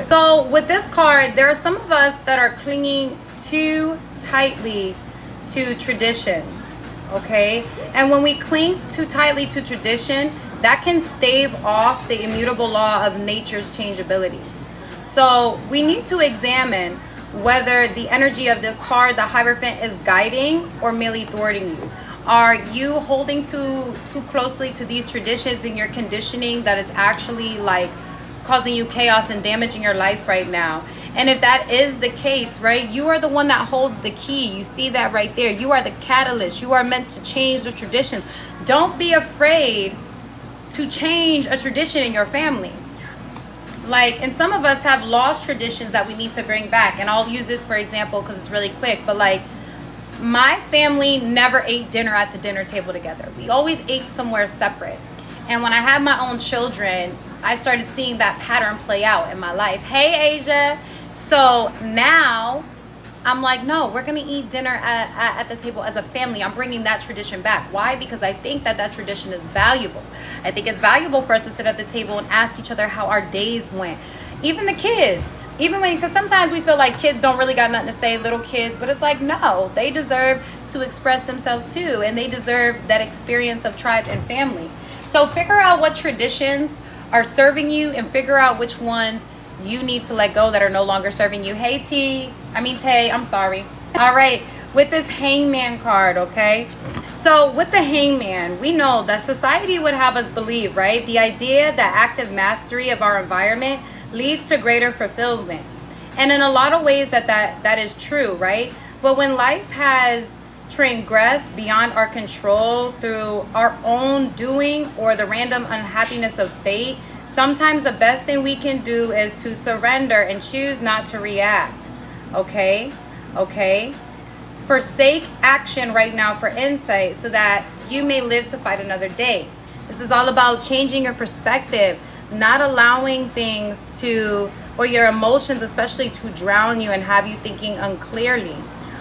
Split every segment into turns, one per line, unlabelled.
So with this card, there are some of us that are clinging too tightly to traditions, okay? And when we cling too tightly to tradition, that can stave off the immutable law of nature's changeability. So we need to examine whether the energy of this card, the Hierophant, is guiding or merely thwarting you. Are you holding too closely to these traditions in your conditioning that it's actually like causing you chaos and damaging your life right now? And if that is the case, right, you are the one that holds the key. You see that right there. You are the catalyst. You are meant to change the traditions. Don't be afraid to change a tradition in your family. Like, and some of us have lost traditions that we need to bring back. And I'll use this for example because it's really quick. But like, my family never ate dinner at the dinner table together. We always ate somewhere separate. And when I had my own children, I started seeing that pattern play out in my life. Hey, Asia. So now I'm like, no, we're going to eat dinner at the table as a family. I'm bringing that tradition back. Why? Because I think that tradition is valuable. I think it's valuable for us to sit at the table and ask each other how our days went. Even the kids. Because sometimes we feel like kids don't really got nothing to say, little kids, but it's like, no, they deserve to express themselves too. And they deserve that experience of tribe and family. So figure out what traditions are serving you and figure out which ones you need to let go that are no longer serving you. Hey, Tay, I'm sorry. All right, with this Hangman card, okay? So with the Hangman, we know that society would have us believe, right? The idea that active mastery of our environment leads to greater fulfillment. And in a lot of ways that is true, right? But when life has transgressed beyond our control through our own doing or the random unhappiness of fate, sometimes the best thing we can do is to surrender and choose not to react. Okay? Forsake action right now for insight so that you may live to fight another day. This is all about changing your perspective, not allowing things or your emotions especially, to drown you and have you thinking unclearly.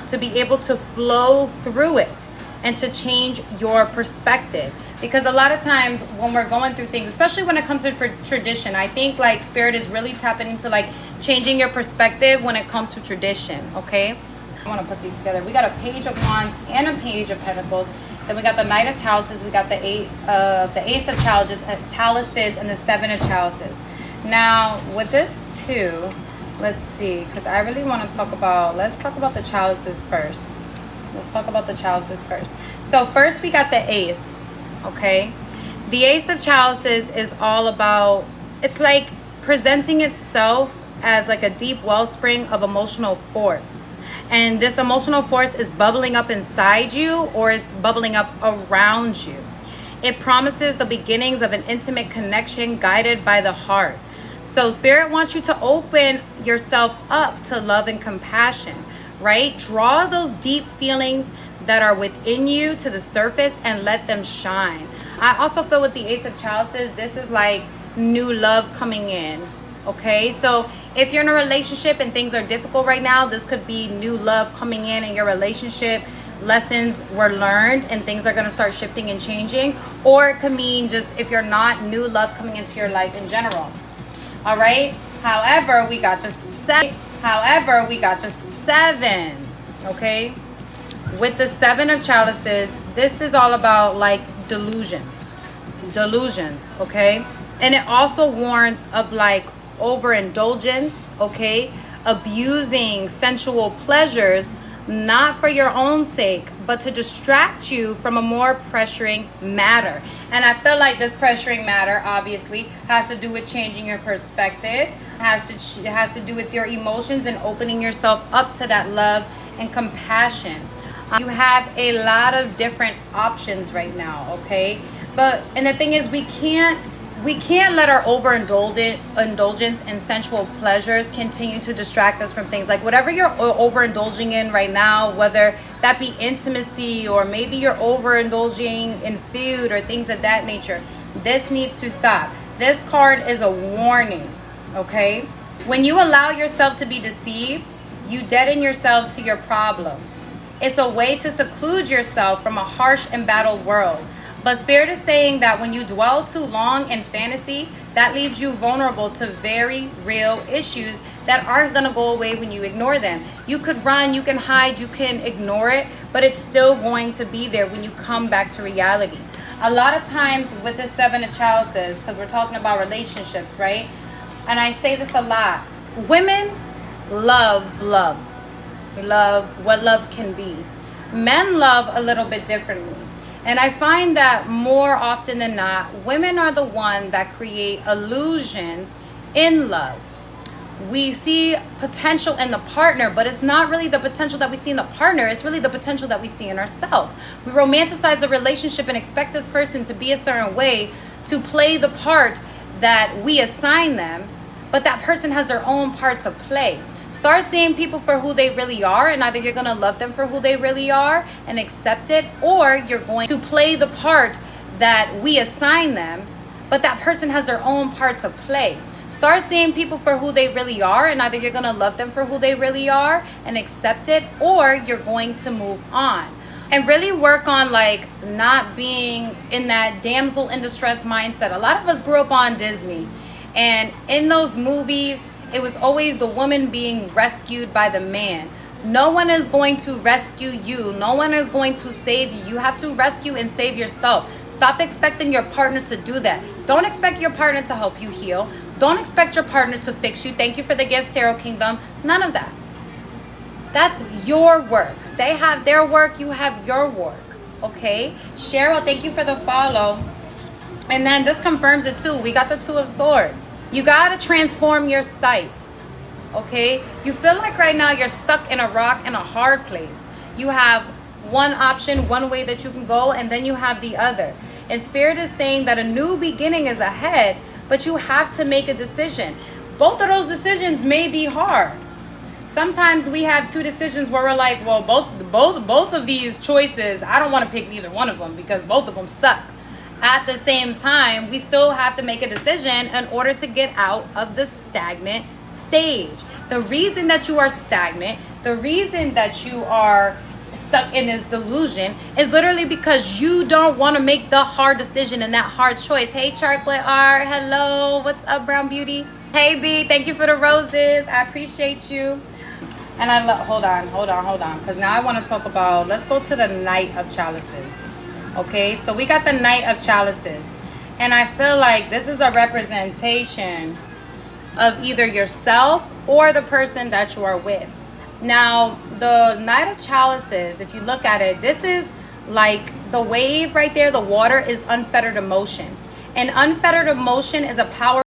To be able to flow through it and to change your perspective. Because a lot of times when we're going through things, especially when it comes to tradition, I think like Spirit is really tapping into like changing your perspective when it comes to tradition, okay? I want to put these together. We got a Page of Wands and a Page of Pentacles. Then we got the Knight of Chalices. We got the Ace of Chalices and the Seven of Chalices. Now with this too, let's see, because I really want to let's talk about the chalices first. So first we got the Ace, okay? The Ace of Chalices is all about, it's like presenting itself as like a deep wellspring of emotional force. And this emotional force is bubbling up inside you or it's bubbling up around you. It promises the beginnings of an intimate connection guided by the heart. So Spirit wants you to open yourself up to love and compassion, right? Draw those deep feelings that are within you to the surface and let them shine. I also feel with the Ace of Chalices, this is like new love coming in, okay? So if you're in a relationship and things are difficult right now, this could be new love coming in your relationship. Lessons were learned and things are going to start shifting and changing. Or it could mean just if you're not, new love coming into your life in general. All right. However, we got the seven. Okay. With the Seven of Chalices, this is all about like delusions. Okay. And it also warns of like overindulgence. Okay. Abusing sensual pleasures, not for your own sake, but to distract you from a more pressuring matter. And I feel like this pressuring matter obviously has to do with changing your perspective, has to do with your emotions and opening yourself up to that love and compassion. You have a lot of different options right now, okay? And the thing is, we can't let our overindulgence and sensual pleasures continue to distract us from things. Like whatever you're overindulging in right now, whether that be intimacy or maybe you're overindulging in food or things of that nature, this needs to stop. This card is a warning, okay? When you allow yourself to be deceived, you deaden yourselves to your problems. It's a way to seclude yourself from a harsh, embattled world. But Spirit is saying that when you dwell too long in fantasy, that leaves you vulnerable to very real issues that aren't going to go away when you ignore them. You could run, you can hide, you can ignore it, but it's still going to be there when you come back to reality. A lot of times with the Seven of Chalices, because we're talking about relationships, right? And I say this a lot. Women love love. We love what love can be. Men love a little bit differently. And I find that more often than not, women are the one that create illusions in love. We see potential in the partner, but it's not really the potential that we see in the partner. It's really the potential that we see in ourselves. We romanticize the relationship and expect this person to be a certain way, to play the part that we assign them, but that person has their own part to play. Start seeing people for who they really are, and either you're going to love them for who they really are and accept it, or you're going to play the part that we assign them, but that person has their own part to play. Start seeing people for who they really are, and either you're going to love them for who they really are and accept it, or you're going to move on. And really work on like not being in that damsel in distress mindset. A lot of us grew up on Disney, and in those movies, it was always the woman being rescued by the man. No one is going to rescue you. No one is going to save you. You have to rescue and save yourself. Stop expecting your partner to do that. Don't expect your partner to help you heal. Don't expect your partner to fix you. Thank you for the gifts, Tarot Kingdom. None of that. That's your work. They have their work. You have your work. Okay? Cheryl, thank you for the follow. And then this confirms it too. We got the Two of Swords. You got to transform your sight. Okay? You feel like right now you're stuck in a rock in a hard place. You have one option, one way that you can go, and then you have the other. And Spirit is saying that a new beginning is ahead, but you have to make a decision. Both of those decisions may be hard. Sometimes we have two decisions where we're like, well, both of these choices, I don't want to pick either one of them because both of them suck. At the same time, we still have to make a decision in order to get out of the stagnant stage. The reason that you are stagnant, the reason that you are stuck in this delusion is literally because you don't want to make the hard decision and that hard choice. Hey, Chocolate Art. Hello. What's up, Brown Beauty? Hey, B. Thank you for the roses. I appreciate you. And I love, hold on. Because now I want to talk about, let's go to the Knight of Chalices. Okay, so we got the Knight of Chalices. And I feel like this is a representation of either yourself or the person that you are with. Now, the Knight of Chalices, if you look at it, this is like the wave right there. The water is unfettered emotion. And unfettered emotion is a power